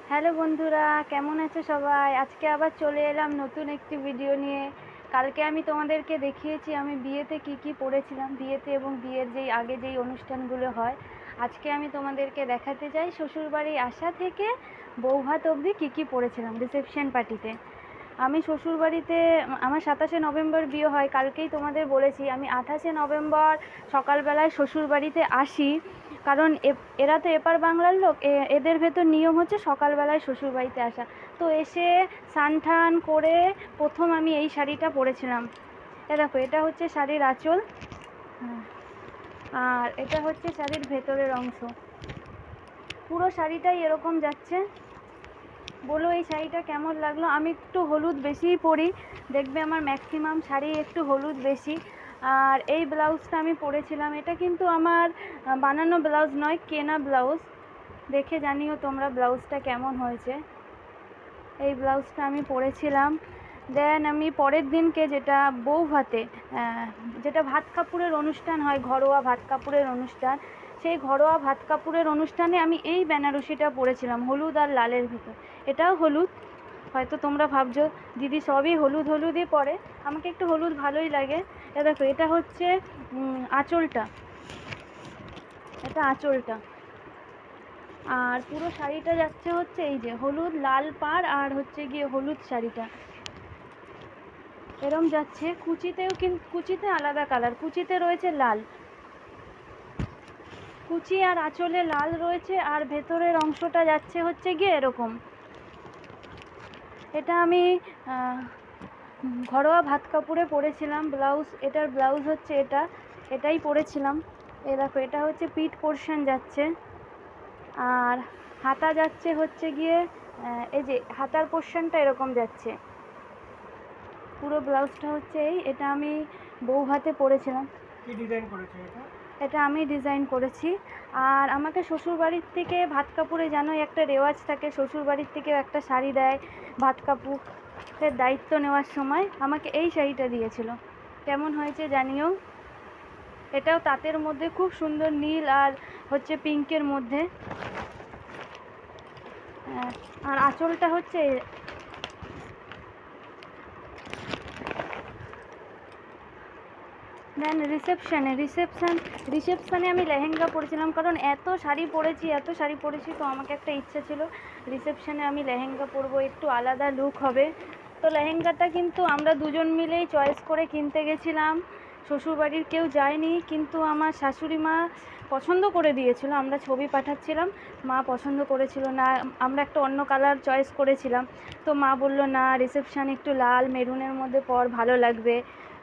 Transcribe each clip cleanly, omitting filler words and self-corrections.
Hello বন্ধুরা, কেমন আছো সবাই? আজকে আবার চলে এলাম নতুন একটি ভিডিও নিয়ে। কালকে আমি তোমাদেরকে দেখিয়েছি আমি বিয়েতে কি কি পরেছিলাম, বিয়েতে এবং বিয়ের যেই আগে যেই অনুষ্ঠানগুলো হয়। আজকে আমি তোমাদেরকে দেখাতে চাই শ্বশুরবাড়ি আসা থেকে বৌভাত অবধি কী কী পরেছিলাম রিসেপশন পার্টিতে। আমি শ্বশুরবাড়িতে আমার 27শে নভেম্বর বিয়ে হয়, কালকেই তোমাদের বলেছি। আমি 28শে নভেম্বর সকালবেলায় শ্বশুরবাড়িতে আসি, কারণ এরা তো এপার বাংলার লোক, এদের ভেতর নিয়ম হচ্ছে সকালবেলায় শ্বশুরবাড়িতে আসা। তো এসে স্নান টান করে প্রথম আমি এই শাড়িটা পরেছিলাম। দেখো, এটা হচ্ছে শাড়ির আঁচল, আর এটা হচ্ছে শাড়ির ভেতরের অংশ। পুরো শাড়িটাই এরকম যাচ্ছে। বলো এই শাড়িটা কেমন লাগলো? আমি একটু হলুদ বেশিই পরি, দেখবে আমার ম্যাক্সিমাম শাড়ি একটু হলুদ বেশি। আর এই ব্লাউজটা আমি পরেছিলাম, এটা কিন্তু আমার বানানো ব্লাউজ নয়, কেনা ব্লাউজ। দেখে জানিও তোমরা ব্লাউজটা কেমন হয়েছে। এই ব্লাউজটা আমি পরেছিলাম। দেন আমি পরের দিনকে যেটা বউ ভাতে, যেটা ভাত কাপড়ের অনুষ্ঠান হয়, ঘরোয়া ভাত কাপড়ের অনুষ্ঠান, সেই ঘরোয়া ভাত কাপড়ের অনুষ্ঠানে আমি এই বেনারসিটা পরেছিলাম হলুদ আর লালের ভিতর। এটাও হলুদ। হয়তো তোমরা ভাবছো দিদি সবই হলুদ হলুদই পরে, আমাকে একটু হলুদ ভালোই লাগে। দেখো, এটা হচ্ছে আঁচলটা, এটা আঁচলটা। আর পুরো শাড়িটা যাচ্ছে হচ্ছে এই যে হলুদ লাল পাড়, আর হচ্ছে গিয়ে হলুদ শাড়িটা এরম যাচ্ছে। কুচিতেও কিন্তু কুচিতে আলাদা কালার, কুচিতে রয়েছে লাল, কুচি আর আঁচলে লাল রয়েছে, আর ভেতরের অংশটা যাচ্ছে হচ্ছে গিয়ে এরকম। এটা আমি ঘরোয়া ভাত কাপড়ে পরেছিলাম ব্লাউজ। এটার ব্লাউজ হচ্ছে এটাই পরেছিলাম। দেখো, এটা হচ্ছে পিঠ পোর্শন যাচ্ছে, আর হাতা যাচ্ছে হচ্ছে গিয়ে এই যে হাতার পোর্শনটা এরকম যাচ্ছে। পুরো ব্লাউজটা হচ্ছে এটা আমি বউ ভাতে পরেছিলাম। কি ডিজাইন করেছো এটা? এটা আমি ডিজাইন করেছি। আর আমাকে শ্বশুরবাড়ির থেকে ভাত কাপড়ে জানোই একটা রেওয়াজ থাকে, শ্বশুরবাড়ির থেকেও একটা শাড়ি দেয় ভাত কাপড়ের দায়িত্ব নেওয়ার সময়। আমাকে এই শাড়িটা দিয়েছিল, কেমন হয়েছে জানিও। এটাও তাঁতের মধ্যে, খুব সুন্দর নীল আর হচ্ছে পিঙ্কের মধ্যে। আর আঁচলটা হচ্ছে দেন রিসেপশানে আমি লেহেঙ্গা পরেছিলাম, কারণ এত শাড়ি পরেছি, তো আমাকে একটা ইচ্ছা ছিল রিসেপশানে আমি লেহেঙ্গা পরবো, একটু আলাদা লুক হবে। তো লেহেঙ্গাটা কিন্তু আমরা দুজন মিলেই চয়েস করে কিনতে গেছিলাম, শ্বশুরবাড়ির কেউ যায়নি, কিন্তু আমার শাশুড়ি মা পছন্দ করে দিয়েছিল। আমরা ছবি পাঠাচ্ছিলাম, মা পছন্দ করেছিল না, আমরা একটা অন্য কালার চয়েস করেছিলাম। তো মা বলল না, রিসেপশানে একটু লাল মেরুনের মধ্যে পর ভালো লাগবে।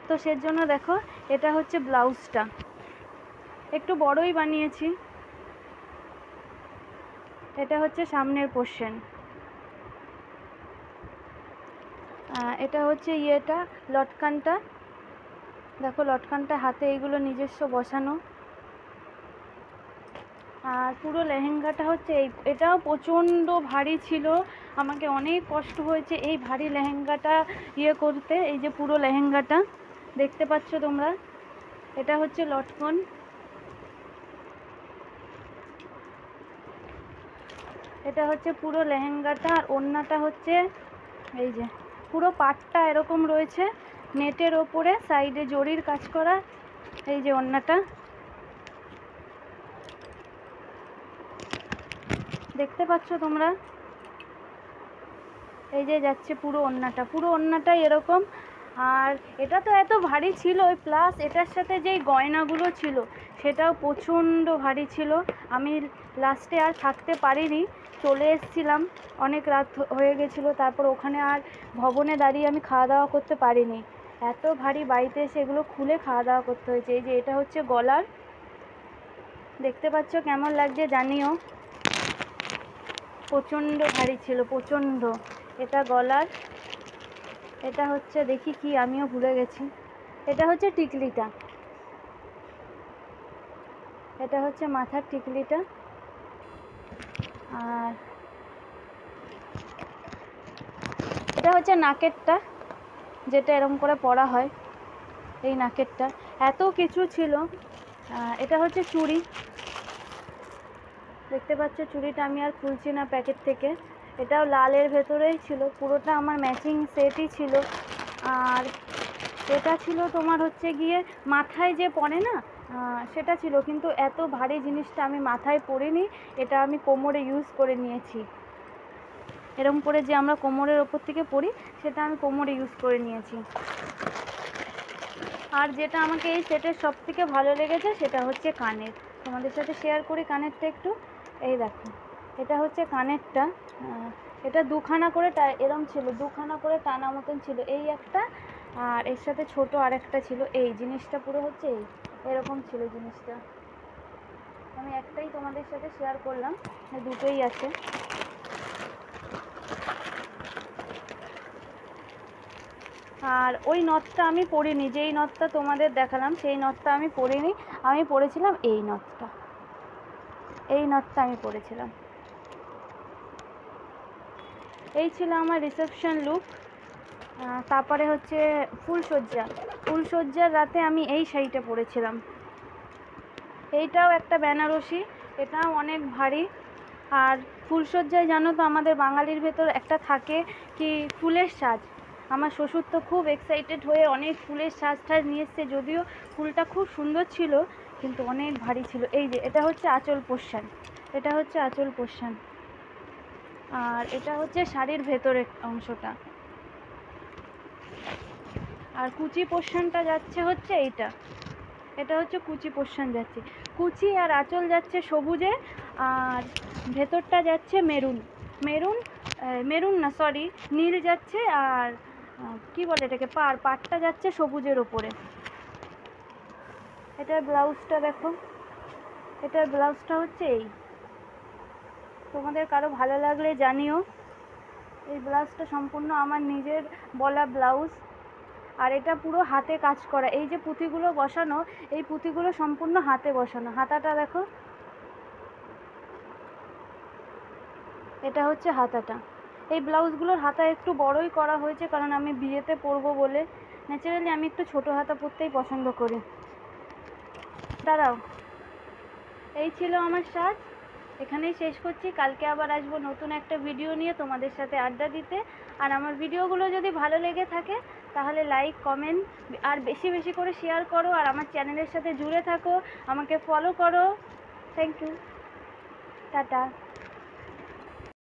তো সেজন্য দেখো, এটা হচ্ছে ব্লাউজটা, একটু বড়ই বানিয়েছি। এটা হচ্ছে সামনের পোর্শন। এটা হচ্ছে লটকানটা। দেখো, লটকানটা হাতে এইগুলো নিজস্ব বসানো। আর পুরো লেহেঙ্গাটা হচ্ছে এটাও প্রচণ্ড ভারী ছিল, আমাকে অনেক কষ্ট হয়েছে এই ভারী লেহেঙ্গাটা করতে। এই যে পুরো লেহেঙ্গাটা দেখতে পাচ্ছ তোমরা, এটা হচ্ছে লটকন। এটা হচ্ছে পুরো লেহেঙ্গাটা। আর ওড়নাটা হচ্ছে এই যে পুরো পাটটা এরকম রয়েছে, নেটের ওপরে সাইডে জরির কাজ করা। এই যে ওড়নাটা দেখতে পাচ্ছ তোমরা, এই যে যাচ্ছে পুরো ওড়নাটাই এরকম। আর এটা তো এত ভারী ছিল, প্লাস এটার সাথে যেই গয়নাগুলো ছিল সেটাও প্রচণ্ড ভারী ছিল। আমি লাস্টে আর থাকতে পারিনি, চলে এসেছিলাম, অনেক রাত হয়ে গেছিলো। তারপর ওখানে আর ভবনে দাঁড়িয়ে আমি খাওয়া দাওয়া করতে পারিনি, এত ভারী। বাড়িতে এসে এগুলো খুলে খাওয়া দাওয়া করতে হয়েছে। এই যে এটা হচ্ছে গলার, দেখতে পাচ্ছ কেমন লাগছে জানিও, প্রচণ্ড ভারী ছিল, প্রচণ্ড। এটা গলার। এটা হচ্ছে দেখি কি, আমিও ভুলে গেছি। এটা হচ্ছে টিকলিটা, এটা হচ্ছে মাথার টিকলিটা। আর এটা হচ্ছে নাকেরটা, যেটা এরকম করে পরা হয়, এই নাকেরটা। এত কিছু ছিল। এটা হচ্ছে চুড়ি, দেখতে পাচ্ছ চুড়িটা আমি আর খুলছি না প্যাকেট থেকে। এটাও লালের ভেতরেই ছিল, পুরোটা আমার ম্যাচিং সেটই ছিল। আর এটা ছিল তোমার হচ্ছে গিয়ে মাথায় যে পরে না সেটা ছিল, কিন্তু এত ভারী জিনিসটা আমি মাথায় পরিনি, এটা আমি কোমরে ইউজ করে নিয়েছি। এরকম করে যে আমরা কোমরের ওপর থেকে পরি সেটা আমি কোমরে ইউজ করে নিয়েছি। আর যেটা আমাকে এই সেটের সব থেকে ভালো লেগেছে সেটা হচ্ছে কানের। তোমাদের সাথে শেয়ার করি কানেরটা একটু। এই দেখো, এটা হচ্ছে কানেরটা। এটা দুখানা করে এরম ছিল, দুখানা করে টানা মতন ছিল, এই একটা আর এর সাথে ছোট আরেকটা ছিল। এই জিনিসটা পুরো হচ্ছে এরকম ছিল জিনিসটা। আমি একটাই তোমাদের সাথে শেয়ার করলাম, দুটোই আছে। আর ওই নথটা আমি পরিনি, যেই নথটা তোমাদের দেখালাম সেই নথটা আমি পরিনি, আমি পরেছিলাম এই নথটা, এই নথটা আমি পরেছিলাম। এই ছিল আমার রিসেপশন লুক। তারপরে হচ্ছে ফুলসজ্জার রাতে আমি এই শাড়িটা পরেছিলাম। এইটাও একটা বেনারসি, এটাও অনেক ভারী। আর ফুলসজ্জায় জানো তো আমাদের বাঙালির ভেতর একটা থাকে কি ফুলের সাজ। আমার শ্বশুর তো খুব এক্সাইটেড হয়ে অনেক ফুলের সাজ নিয়ে এসছে, যদিও ফুলটা খুব সুন্দর ছিল কিন্তু অনেক ভারী ছিল। এই যে এটা হচ্ছে আঁচল পোর্শন, এটা হচ্ছে আঁচল পোর্শন, আর এটা হচ্ছে শাড়ির ভেতরের অংশটা। আর কুচি পোর্শনটা যাচ্ছে হচ্ছে এইটা, এটা হচ্ছে কুচি পোর্শন যাচ্ছে, কুচি আর আঁচল যাচ্ছে সবুজে, আর ভেতরটা যাচ্ছে মেরুন না সরি নীল যাচ্ছে, আর কি বলে এটাকে পাড়টা যাচ্ছে সবুজের ওপরে। এটার ব্লাউজটা দেখো, এটার ব্লাউজটা হচ্ছে এই। তোমাদের কারো ভালো লাগলে জানিও। এই ব্লাউজটা সম্পূর্ণ আমার নিজের বলা ব্লাউজ। আর এটা পুরো হাতে কাজ করা, এই যে পুঁথিগুলো বসানো, এই পুঁথিগুলো সম্পূর্ণ হাতে বসানো। হাতাটা দেখো, এটা হচ্ছে হাতাটা। এই ব্লাউজগুলোর হাতা একটু বড়ই করা হয়েছে কারণ আমি বিয়েতে পরবো বলে। ন্যাচারালি আমি একটু ছোট হাতা পরতেই পছন্দ করি। দাঁড়াও, এই ছিল আমার সাজ, এখানেই শেষ করছি। কালকে আবার আসবো নতুন একটা ভিডিও নিয়ে তোমাদের সাথে আড্ডা দিতে। আর আমার ভিডিওগুলো যদি ভালো লেগে থাকে তাহলে লাইক কমেন্ট আর বেশি বেশি করে শেয়ার করো, আর আমার চ্যানেলের সাথে জুড়ে থাকো, আমাকে ফলো করো। Thank you, tata.